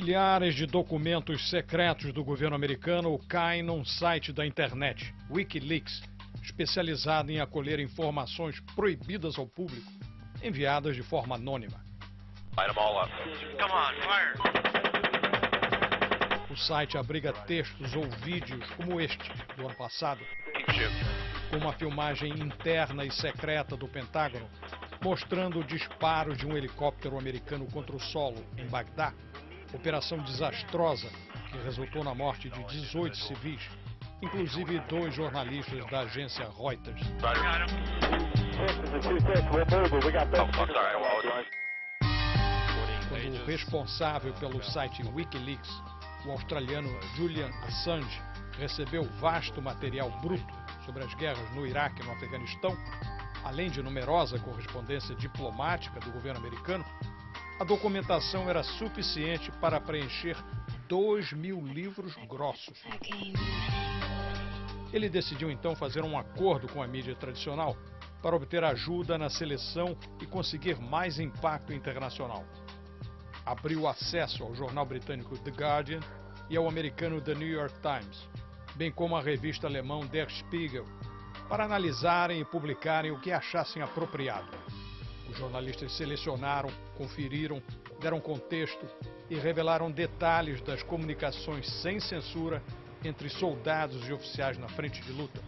Milhares de documentos secretos do governo americano caem num site da internet, WikiLeaks, especializado em acolher informações proibidas ao público, enviadas de forma anônima. O site abriga textos ou vídeos como este, do ano passado, com uma filmagem interna e secreta do Pentágono, mostrando disparos de um helicóptero americano contra o solo em Bagdá, operação desastrosa que resultou na morte de 18 civis, inclusive 2 jornalistas da agência Reuters. Quando o responsável pelo site WikiLeaks, o australiano Julian Assange, recebeu vasto material bruto sobre as guerras no Iraque e no Afeganistão, além de numerosa correspondência diplomática do governo americano, a documentação era suficiente para preencher 2.000 livros grossos. Ele decidiu então fazer um acordo com a mídia tradicional para obter ajuda na seleção e conseguir mais impacto internacional. Abriu acesso ao jornal britânico The Guardian e ao americano The New York Times, bem como à revista alemã Der Spiegel, para analisarem e publicarem o que achassem apropriado. Os jornalistas selecionaram, conferiram, deram contexto e revelaram detalhes das comunicações sem censura entre soldados e oficiais na frente de luta,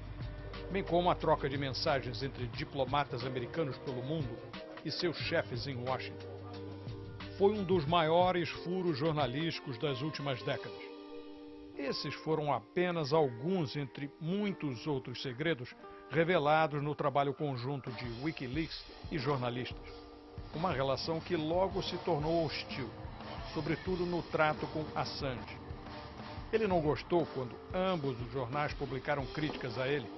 bem como a troca de mensagens entre diplomatas americanos pelo mundo e seus chefes em Washington. Foi um dos maiores furos jornalísticos das últimas décadas. Esses foram apenas alguns entre muitos outros segredos revelados no trabalho conjunto de WikiLeaks e jornalistas. Uma relação que logo se tornou hostil, sobretudo no trato com Assange. Ele não gostou quando ambos os jornais publicaram críticas a ele,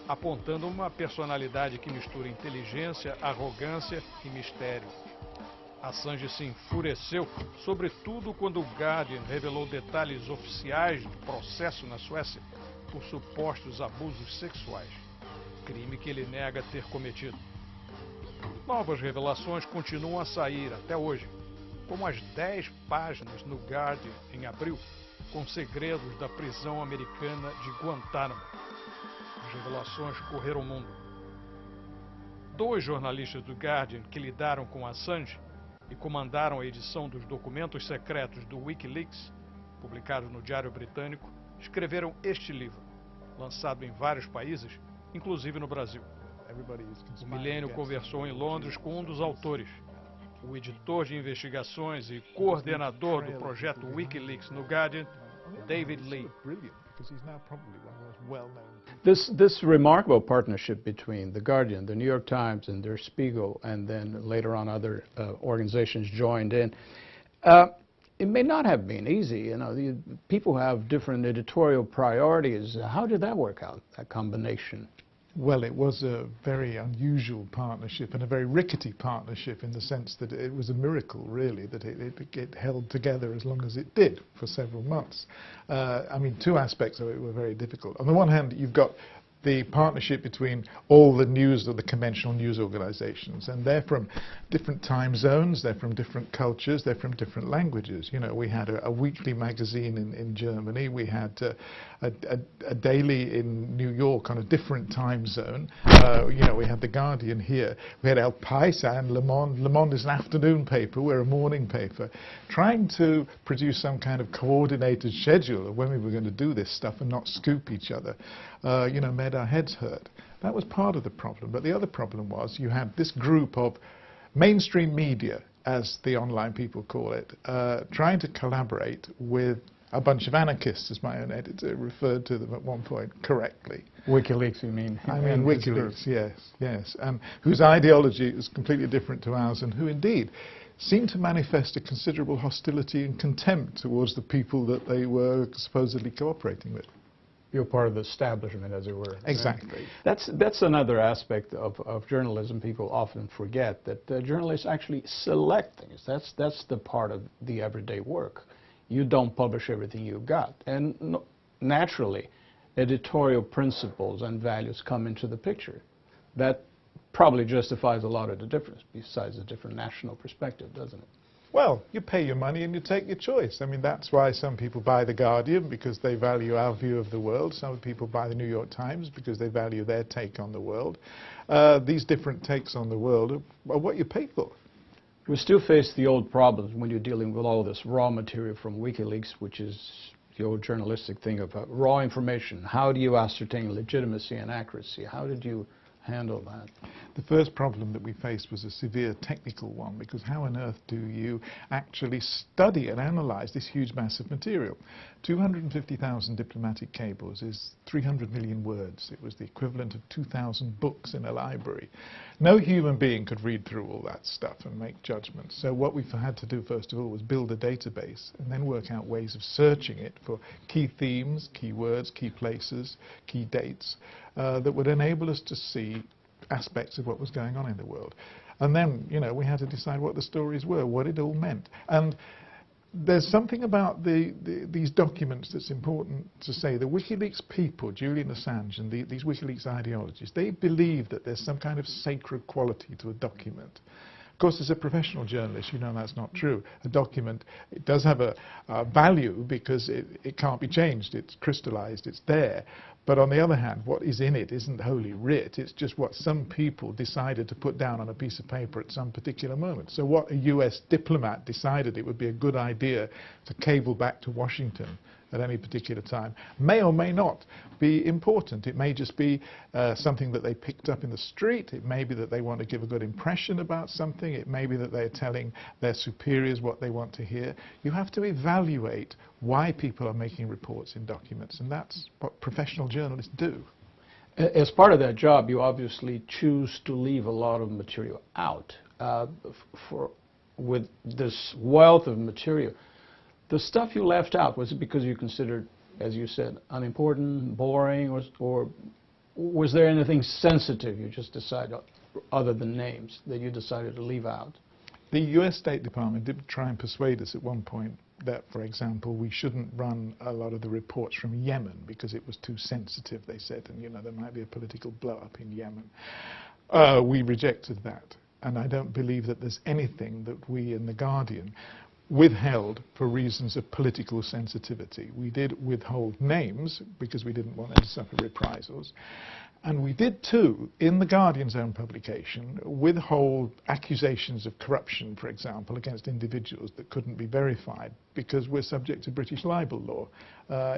apontando uma personalidade que mistura inteligência, arrogância e mistério. Assange se enfureceu, sobretudo quando o Guardian revelou detalhes oficiais de processo na Suécia por supostos abusos sexuais, crime que ele nega ter cometido. Novas revelações continuam a sair até hoje, como as 10 páginas no Guardian em abril, com segredos da prisão americana de Guantánamo. As revelações correram o mundo. 2 jornalistas do Guardian que lidaram com Assange e comandaram a edição dos documentos secretos do WikiLeaks, publicados no Diário Britânico, escreveram este livro, lançado em vários países, inclusive no Brasil. O Milênio conversou em Londres com um dos autores, o editor de investigações e coordenador do projeto WikiLeaks no Guardian, David Lee. This remarkable partnership between The Guardian, The New York Times, and Der Spiegel, and then later on other organizations joined in, it may not have been easy. You know, people have different editorial priorities. How did that work out, that combination? Well, it was a very unusual partnership and a very rickety partnership in the sense that it was a miracle, really, that it held together as long as it did for several months. I mean, 2 aspects of it were very difficult. On the one hand, you've got the partnership between all the news or the conventional news organizations, and they're from different time zones, they're from different cultures, they're from different languages. You know, we had a weekly magazine in Germany, we had a daily in New York on a different time zone. You know, we had The Guardian here, we had El País and Le Monde. Le Monde is an afternoon paper, we're a morning paper. Trying to produce some kind of coordinated schedule of when we were going to do this stuff and not scoop each other, you know, made our heads hurt. That was part of the problem, but the other problem was you had this group of mainstream media, as the online people call it, trying to collaborate with a bunch of anarchists, as my own editor referred to them at one point correctly. WikiLeaks, you mean? I mean WikiLeaks, yes, whose ideology is completely different to ours, and who indeed seemed to manifest a considerable hostility and contempt towards the people that they were supposedly cooperating with. You're part of the establishment, as it were. Exactly. That's another aspect of journalism people often forget, that journalists actually select things. That's the part of the everyday work. You don't publish everything you've got. And naturally, editorial principles and values come into the picture. That probably justifies a lot of the difference, besides a different national perspective, doesn't it? Well, you pay your money and you take your choice. I mean, that's why some people buy The Guardian, because they value our view of the world. Some people buy the New York Times because they value their take on the world. These different takes on the world are what you pay for. We still face the old problems when you're dealing with all this raw material from WikiLeaks, which is the old journalistic thing about raw information. How do you ascertain legitimacy and accuracy? How did you handle that? The first problem that we faced was a severe technical one, because how on earth do you actually study and analyze this huge mass of material? 250,000 diplomatic cables is 300 million words. It was the equivalent of 2,000 books in a library. No human being could read through all that stuff and make judgments. So what we had to do first of all was build a database and then work out ways of searching it for key themes, key words, key places, key dates that would enable us to see aspects of what was going on in the world. And then, you know, we had to decide what the stories were, what it all meant. And there's something about these documents that's important to say. The WikiLeaks people, Julian Assange and these WikiLeaks ideologies, they believe that there's some kind of sacred quality to a document. Of course, as a professional journalist, you know that's not true. A document, it does have a value because it can't be changed. It's crystallized, it's there. But on the other hand, what is in it isn't Holy Writ. It's just what some people decided to put down on a piece of paper at some particular moment. So what a US diplomat decided it would be a good idea to cable back to Washington at any particular time may or may not be important. It may just be something that they picked up in the street. It may be that they want to give a good impression about something. It may be that they're telling their superiors what they want to hear. You have to evaluate why people are making reports in documents, and that's what professional journalists do. As part of that job, you obviously choose to leave a lot of material out. With this wealth of material, the stuff you left out, was it because you considered, as you said, unimportant, boring, or was there anything sensitive you just decided, other than names, that you decided to leave out? The US State Department did try and persuade us at one point that, for example, we shouldn't run a lot of the reports from Yemen because it was too sensitive, they said, and you know, there might be a political blow-up in Yemen. We rejected that, and I don't believe that there's anything that we in The Guardian withheld for reasons of political sensitivity. We did withhold names because we didn't want them to suffer reprisals. And we did too, in The Guardian's own publication, withhold accusations of corruption, for example, against individuals that couldn't be verified because we're subject to British libel law.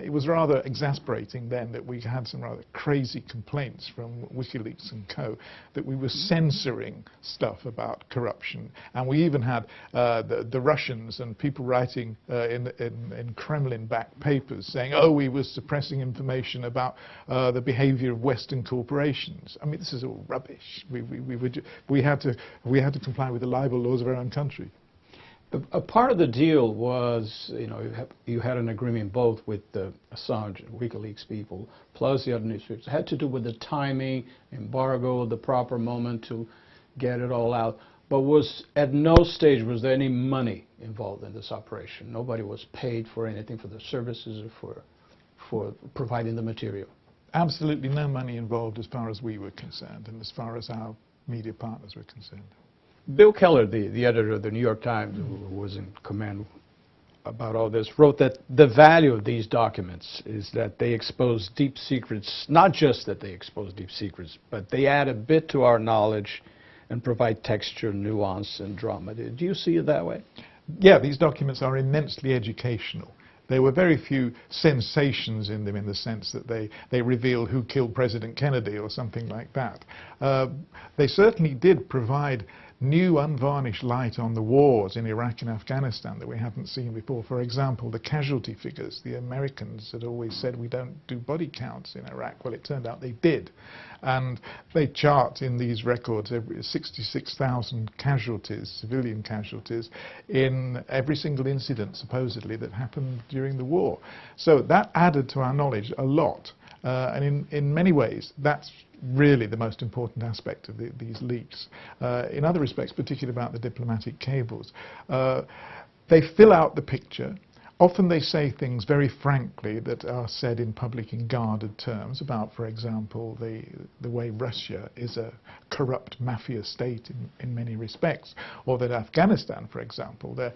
It was rather exasperating then that we had some rather crazy complaints from WikiLeaks and co. that we were censoring stuff about corruption. And we even had the Russians and people writing in Kremlin-backed papers saying, oh, we were suppressing information about the behavior of Western corporations. I mean, this is all rubbish. We had to comply with the libel laws of our own country. A part of the deal was, you know, you had an agreement both with the Assange and WikiLeaks people, plus the other newspapers. It had to do with the timing, embargo, the proper moment to get it all out. But at no stage was there any money involved in this operation. Nobody was paid for anything, for the services or for providing the material. Absolutely no money involved as far as we were concerned and as far as our media partners were concerned. Bill Keller, the editor of the New York Times, who was in command about all this, wrote that the value of these documents is that they expose deep secrets, not just that they expose deep secrets, but they add a bit to our knowledge and provide texture, nuance, and drama. Do you see it that way? Yeah, these documents are immensely educational. There were very few sensations in them in the sense that they reveal who killed President Kennedy or something like that. They certainly did provide new unvarnished light on the wars in Iraq and Afghanistan that we hadn't seen before. For example, the casualty figures. The Americans had always said we don't do body counts in Iraq. Well, it turned out they did. And they chart in these records 66,000 casualties, civilian casualties, in every single incident, supposedly, that happened during the war. So that added to our knowledge a lot. And in many ways, that's really the most important aspect of these leaks. In other respects, particularly about the diplomatic cables, they fill out the picture Often they say things very frankly that are said in public in guarded terms about, for example, the way Russia is a corrupt mafia state in many respects, or that Afghanistan, for example, the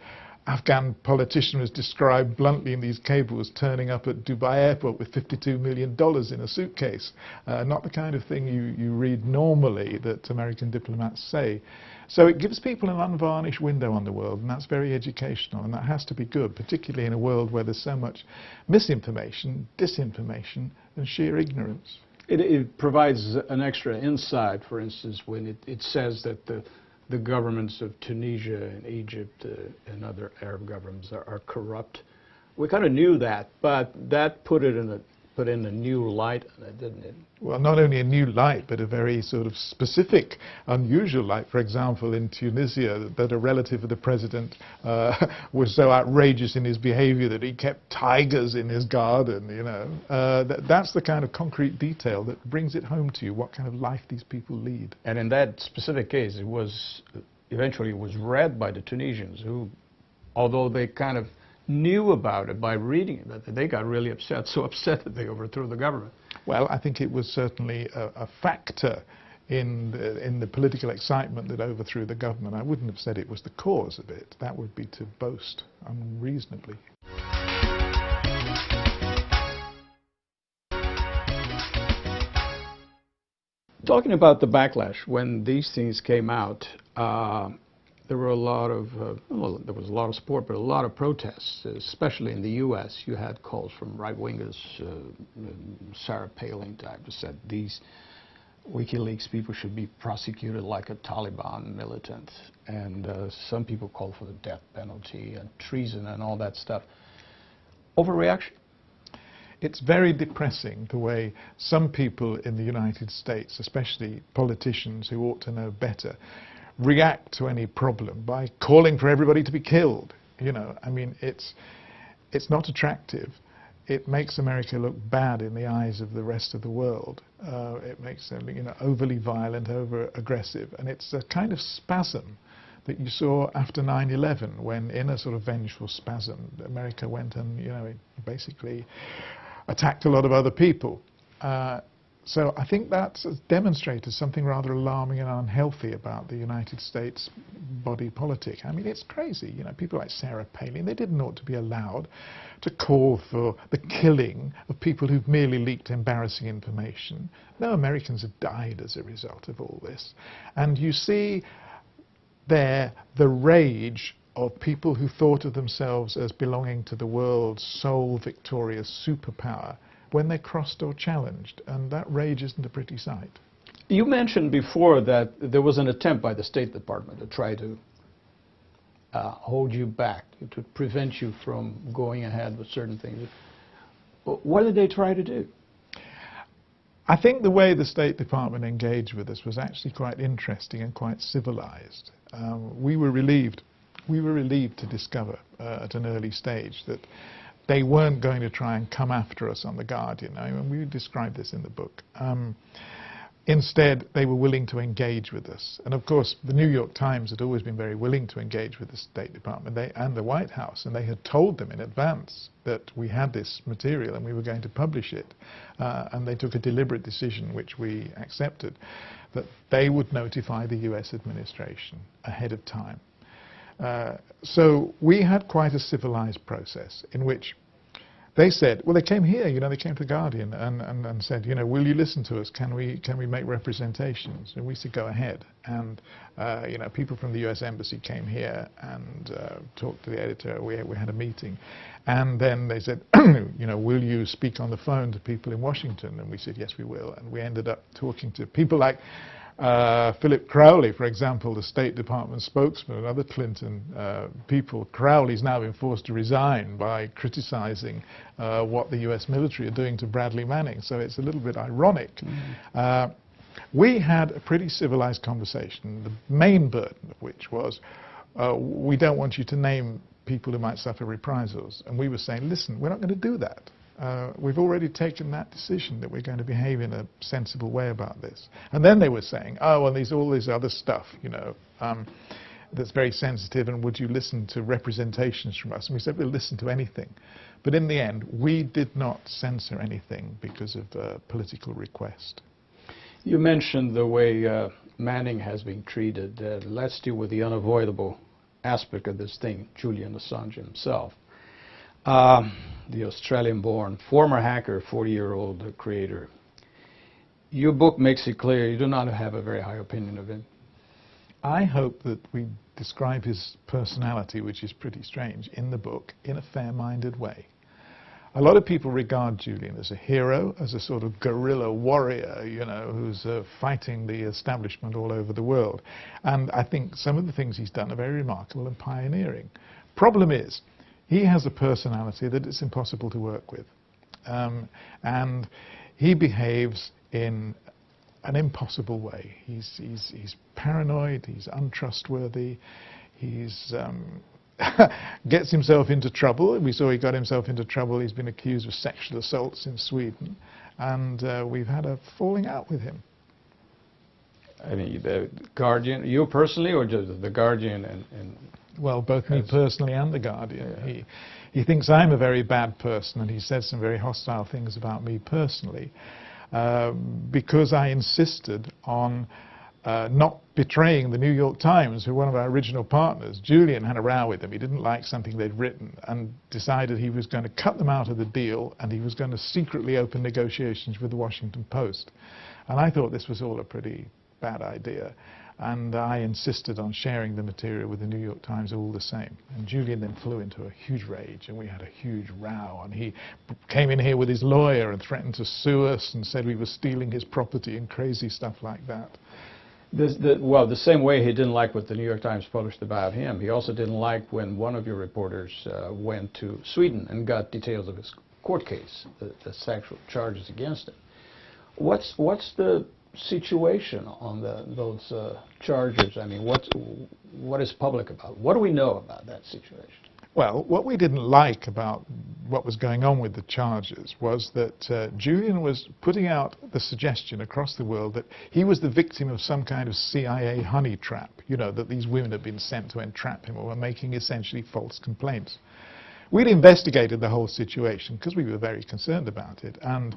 Afghan politician was described bluntly in these cables turning up at Dubai airport with $52 million in a suitcase. Not the kind of thing you read normally that American diplomats say. So it gives people an unvarnished window on the world, and that's very educational, and that has to be good, particularly in a world where there's so much misinformation, disinformation, and sheer ignorance. It provides an extra insight, for instance, when it says that the governments of Tunisia and Egypt and other Arab governments are corrupt. We kind of knew that, but that put in a new light, didn't it? Well, not only a new light, but a very sort of specific, unusual light. For example, in Tunisia, that a relative of the president was so outrageous in his behavior that he kept tigers in his garden, you know. That's the kind of concrete detail that brings it home to you, what kind of life these people lead. And in that specific case, eventually it was read by the Tunisians, who, although they kind of knew about it by reading it, they got really upset, so upset that they overthrew the government. Well, I think it was certainly a factor in the political excitement that overthrew the government. I wouldn't have said it was the cause of it. That would be to boast unreasonably. Talking about the backlash, when these things came out, there were a lot of, well, there was a lot of support, but a lot of protests, especially in the U.S. You had calls from right-wingers, Sarah Palin type, who said these WikiLeaks people should be prosecuted like a Taliban militant. And some people called for the death penalty and treason and all that stuff. Overreaction? It's very depressing the way some people in the United States, especially politicians who ought to know better, react to any problem by calling for everybody to be killed. You know, I mean, it's not attractive. It makes America look bad in the eyes of the rest of the world. It makes them, you know, overly violent, over-aggressive, and it's a kind of spasm that you saw after 9/11, when, in a sort of vengeful spasm, America went and, you know, it basically attacked a lot of other people. So I think that's demonstrated something rather alarming and unhealthy about the United States body politic. I mean, it's crazy. You know, people like Sarah Palin, they didn't ought to be allowed to call for the killing of people who've merely leaked embarrassing information. No Americans have died as a result of all this. And you see there the rage of people who thought of themselves as belonging to the world's sole victorious superpower when they're crossed or challenged, and that rage isn't a pretty sight. You mentioned before that there was an attempt by the State Department to try to hold you back, to prevent you from going ahead with certain things. What did they try to do? I think the way the State Department engaged with us was actually quite interesting and quite civilized. We were relieved to discover at an early stage that they weren't going to try and come after us on The Guardian. I mean, we described this in the book. Instead, they were willing to engage with us. And of course, the New York Times had always been very willing to engage with the State Department and the White House, and they had told them in advance that we had this material and we were going to publish it. And they took a deliberate decision, which we accepted, that they would notify the US administration ahead of time. So we had quite a civilized process in which they said, well, they came here, you know, they came to The Guardian and said, you know, will you listen to us? Can we make representations? And we said, go ahead. And, you know, people from the US Embassy came here and talked to the editor. We had a meeting. And then they said, you know, will you speak on the phone to people in Washington? And we said, yes, we will. And we ended up talking to people like Philip Crowley, for example, the State Department spokesman, and other Clinton people. Crowley's now been forced to resign by criticizing what the US military are doing to Bradley Manning, so it's a little bit ironic. Mm-hmm. We had a pretty civilized conversation, the main burden of which was, we don't want you to name people who might suffer reprisals. And we were saying, listen, we're not going to do that. We've already taken that decision that we're going to behave in a sensible way about this. And then they were saying, oh, well, there's all this other stuff, you know. that's very sensitive, and would you listen to representations from us? And we said we'll listen to anything. But in the end, we did not censor anything because of political request. You mentioned the way Manning has been treated. Let's deal with the unavoidable aspect of this thing, Julian Assange himself. The Australian-born former hacker, 40-year-old creator. Your book makes it clear you do not have a very high opinion of him. I hope that we describe his personality, which is pretty strange, in the book in a fair-minded way. A lot of people regard Julian as a hero, as a sort of guerrilla warrior, you know, who's fighting the establishment all over the world. And I think some of the things he's done are very remarkable and pioneering. Problem is, he has a personality that it's impossible to work with. And he behaves in an impossible way. He's paranoid, he's untrustworthy, he's gets himself into trouble. We saw he got himself into trouble. He's been accused of sexual assaults in Sweden, and we've had a falling out with him. I mean, the Guardian, you personally, or just the Guardian and well, both me personally and the Guardian. Yeah. He thinks I'm a very bad person, and he said some very hostile things about me personally, because I insisted on not betraying the New York Times, who were one of our original partners. Julian had a row with them. He didn't like something they'd written and decided he was going to cut them out of the deal, and he was going to secretly open negotiations with the Washington Post. And I thought this was all a pretty bad idea. And I insisted on sharing the material with the New York Times all the same. And Julian then flew into a huge rage, and we had a huge row. And he came in here with his lawyer and threatened to sue us and said we were stealing his property and crazy stuff like that. Well, the same way he didn't like what the New York Times published about him, he also didn't like when one of your reporters went to Sweden and got details of his court case, the sexual charges against him. What's the situation on those charges? I mean, what is public about? What do we know about that situation? Well, what we didn't like about what was going on with the charges was that Julian was putting out the suggestion across the world that he was the victim of some kind of CIA honey trap, you know, that these women had been sent to entrap him or were making essentially false complaints. We'd investigated the whole situation because we were very concerned about it, and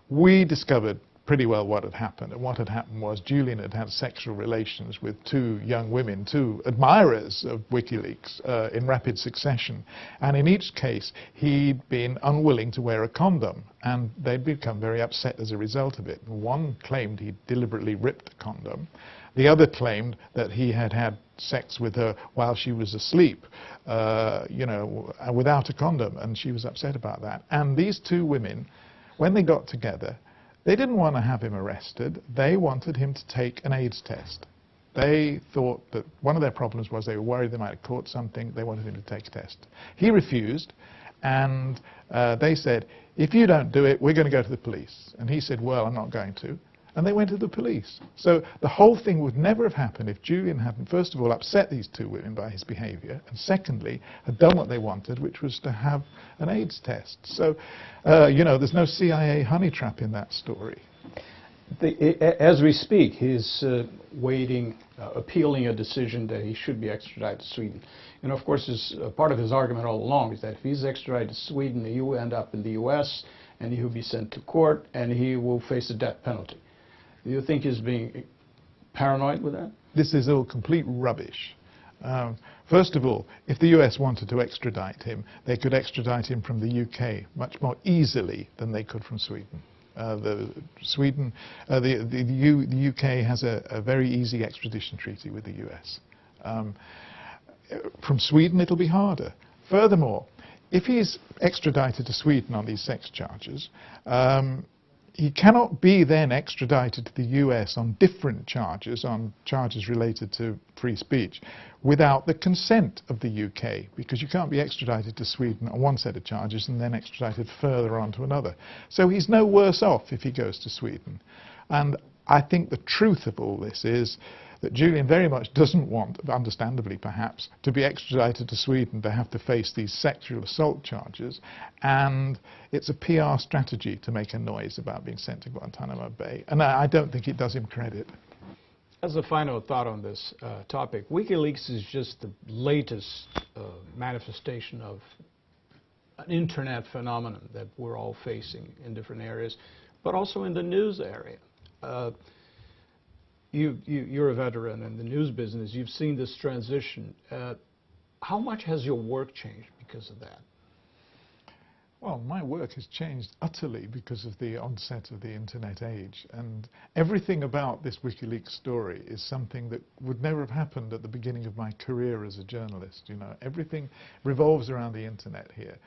we discovered pretty well what had happened. And what had happened was Julian had had sexual relations with two young women, two admirers of WikiLeaks, in rapid succession. And in each case, he'd been unwilling to wear a condom, and they'd become very upset as a result of it. One claimed he'd deliberately ripped the condom. The other claimed that he had had sex with her while she was asleep, you know, without a condom, and she was upset about that. And these two women, when they got together, they didn't want to have him arrested. They wanted him to take an AIDS test. They thought that one of their problems was they were worried they might have caught something. They wanted him to take a test. He refused, and they said, if you don't do it, we're going to go to the police. And he said, well, I'm not going to. And they went to the police. So the whole thing would never have happened if Julian hadn't, first of all, upset these two women by his behavior, and secondly, had done what they wanted, which was to have an AIDS test. So, you know, there's no CIA honey trap in that story. As we speak, he's appealing a decision that he should be extradited to Sweden. And of course, part of his argument all along is that if he's extradited to Sweden, he will end up in the US, and he will be sent to court, and he will face a death penalty. Do you think he's being paranoid with that? This is all complete rubbish. First of all, if the US wanted to extradite him, they could extradite him from the UK much more easily than they could from Sweden. The UK has a very easy extradition treaty with the US. From Sweden, it'll be harder. Furthermore, if he's extradited to Sweden on these sex charges, he cannot be then extradited to the US on different charges, on charges related to free speech, without the consent of the UK, because you can't be extradited to Sweden on one set of charges and then extradited further on to another. So he's no worse off if he goes to Sweden. And I think the truth of all this is that Julian very much doesn't want, understandably perhaps, to be extradited to Sweden to have to face these sexual assault charges, and it's a PR strategy to make a noise about being sent to Guantanamo Bay, and I don't think it does him credit. As a final thought on this topic, WikiLeaks is just the latest manifestation of an internet phenomenon that we're all facing in different areas, but also in the news area. You're a veteran in the news business. You've seen this transition. How much has your work changed because of that? Well, my work has changed utterly because of the onset of the internet age, and everything about this WikiLeaks story is something that would never have happened at the beginning of my career as a journalist. You know, everything revolves around the internet here.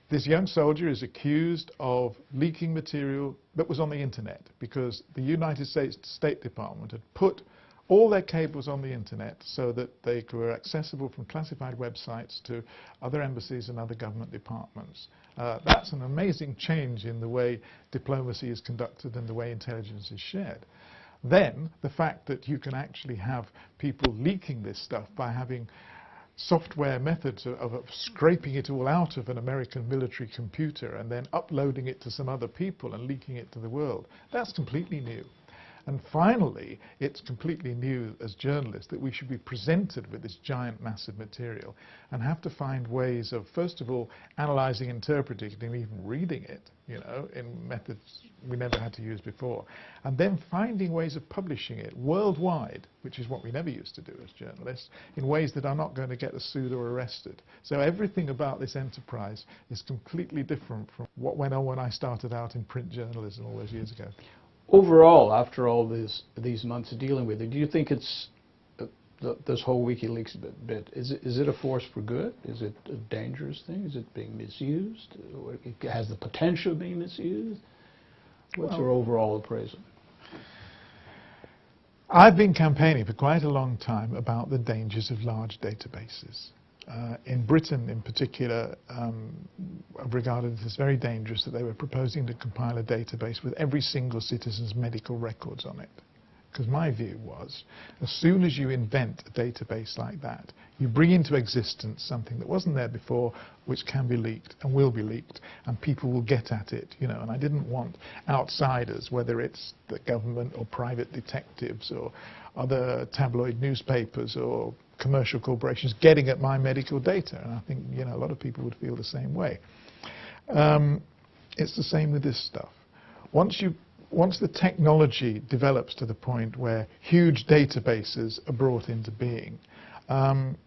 This young soldier is accused of leaking material that was on the internet because the United States State Department had put all their cables on the internet so that they were accessible from classified websites to other embassies and other government departments. That's an amazing change in the way diplomacy is conducted and the way intelligence is shared. Then, the fact that you can actually have people leaking this stuff by having software methods of scraping it all out of an American military computer and then uploading it to some other people and leaking it to the world, that's completely new. And finally, it's completely new as journalists that we should be presented with this giant, massive material and have to find ways of, first of all, analyzing, interpreting it, and even reading it, you know, in methods we never had to use before. And then finding ways of publishing it worldwide, which is what we never used to do as journalists, in ways that are not going to get us sued or arrested. So everything about this enterprise is completely different from what went on when I started out in print journalism all those years ago. Overall, after all these months of dealing with it, do you think it's this whole WikiLeaks bit? Is it a force for good? Is it a dangerous thing? Is it being misused? Or it has the potential of being misused? What's your overall appraisal? I've been campaigning for quite a long time about the dangers of large databases. In Britain, in particular, I've regarded it as very dangerous that they were proposing to compile a database with every single citizen's medical records on it. Because my view was, as soon as you invent a database like that, you bring into existence something that wasn't there before, which can be leaked and will be leaked, and people will get at it, you know. And I didn't want outsiders, whether it's the government or private detectives or other tabloid newspapers or commercial corporations getting at my medical data, and I think, you know, a lot of people would feel the same way. It's the same with this stuff. Once the technology develops to the point where huge databases are brought into being,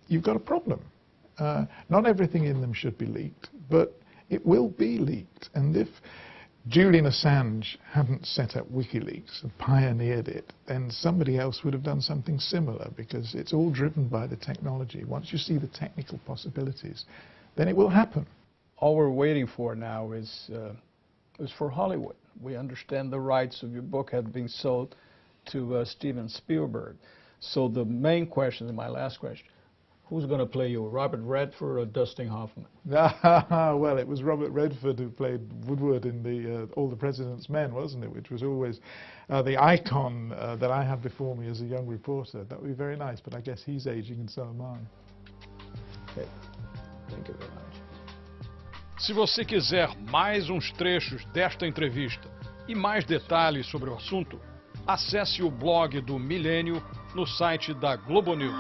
you've got a problem. Not everything in them should be leaked, but it will be leaked. And if Julian Assange hadn't set up WikiLeaks and pioneered it, then somebody else would have done something similar, because it's all driven by the technology. Once you see the technical possibilities, then it will happen. All we're waiting for now is for Hollywood. We understand the rights of your book have been sold to Steven Spielberg. So the main question, and my last question, who's going to play you, Robert Redford or Dustin Hoffman? Well, it was Robert Redford who played Woodward in the All the President's Men, wasn't it? Which was always the icon that I had before me as a young reporter. That would be very nice, but I guess he's aging and so am I. Okay. Thank you very much. Se você quiser mais uns trechos desta entrevista e mais detalhes sobre o assunto, acesse o blog do Milênio no site da Globo News.